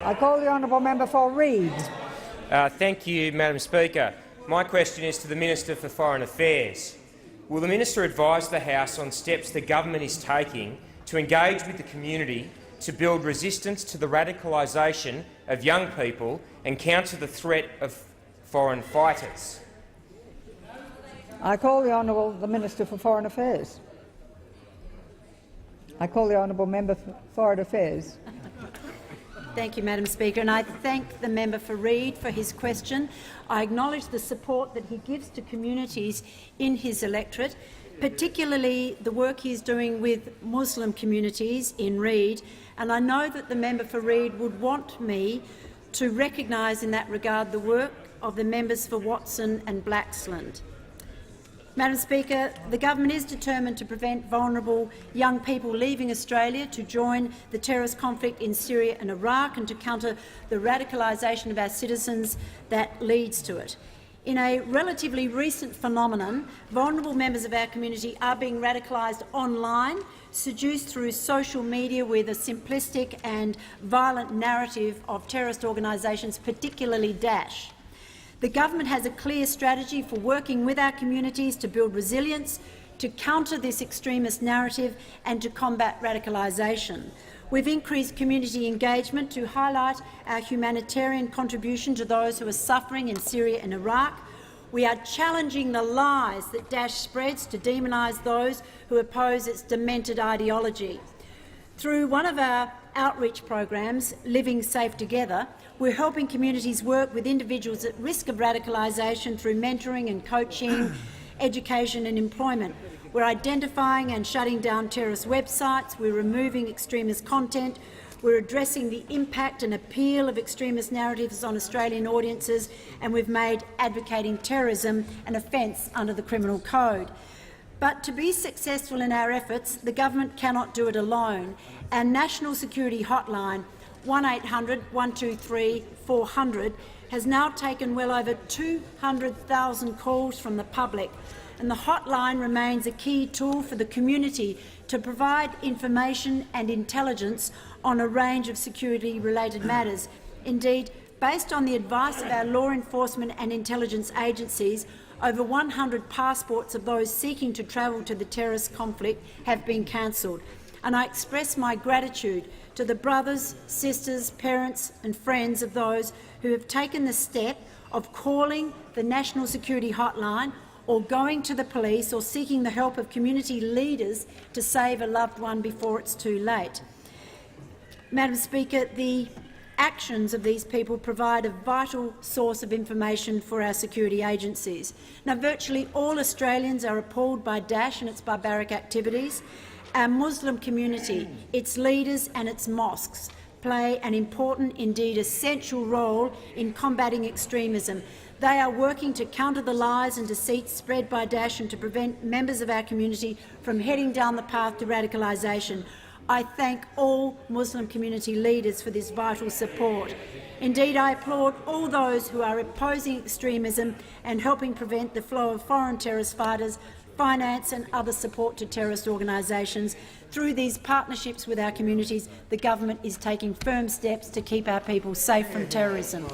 I call the honourable member for Reid. Thank you, Madam Speaker. My question is to the Minister for Foreign Affairs. Will the Minister advise the House on steps the government is taking to engage with the community to build resistance to the radicalisation of young people and counter the threat of foreign fighters? I call the Minister for Foreign Affairs. I call the honourable member for Foreign Affairs. Thank you, Madam Speaker, and I thank the member for Reid for his question. I acknowledge the support that he gives to communities in his electorate, particularly the work he is doing with Muslim communities in Reid, and I know that the member for Reid would want me to recognise in that regard the work of the members for Watson and Blaxland. Madam Speaker, the government is determined to prevent vulnerable young people leaving Australia to join the terrorist conflict in Syria and Iraq and to counter the radicalisation of our citizens that leads to it. In a relatively recent phenomenon, vulnerable members of our community are being radicalised online, seduced through social media with a simplistic and violent narrative of terrorist organisations, particularly Daesh. The government has a clear strategy for working with our communities to build resilience, to counter this extremist narrative and to combat radicalisation. We've increased community engagement to highlight our humanitarian contribution to those who are suffering in Syria and Iraq. We are challenging the lies that Daesh spreads to demonise those who oppose its demented ideology. Through one of our outreach programs, Living Safe Together, we're helping communities work with individuals at risk of radicalisation through mentoring and coaching, education and employment. We're identifying and shutting down terrorist websites, we're removing extremist content, we're addressing the impact and appeal of extremist narratives on Australian audiences, and we've made advocating terrorism an offence under the Criminal Code. But to be successful in our efforts, the government cannot do it alone. Our National Security Hotline, 1800 123 400, has now taken well over 200,000 calls from the public, and the hotline remains a key tool for the community to provide information and intelligence on a range of security-related matters. Indeed, based on the advice of our law enforcement and intelligence agencies, over 100 passports of those seeking to travel to the terrorist conflict have been cancelled. And I express my gratitude to the brothers, sisters, parents and friends of those who have taken the step of calling the National Security Hotline or going to the police or seeking the help of community leaders to save a loved one before it's too late. Madam Speaker, the actions of these people provide a vital source of information for our security agencies. Now, virtually all Australians are appalled by Daesh and its barbaric activities. Our Muslim community, its leaders and its mosques play an important, indeed essential role in combating extremism. They are working to counter the lies and deceit spread by Daesh and to prevent members of our community from heading down the path to radicalisation. I thank all Muslim community leaders for this vital support. Indeed, I applaud all those who are opposing extremism and helping prevent the flow of foreign terrorist fighters, finance and other support to terrorist organisations. Through these partnerships with our communities, the government is taking firm steps to keep our people safe from terrorism.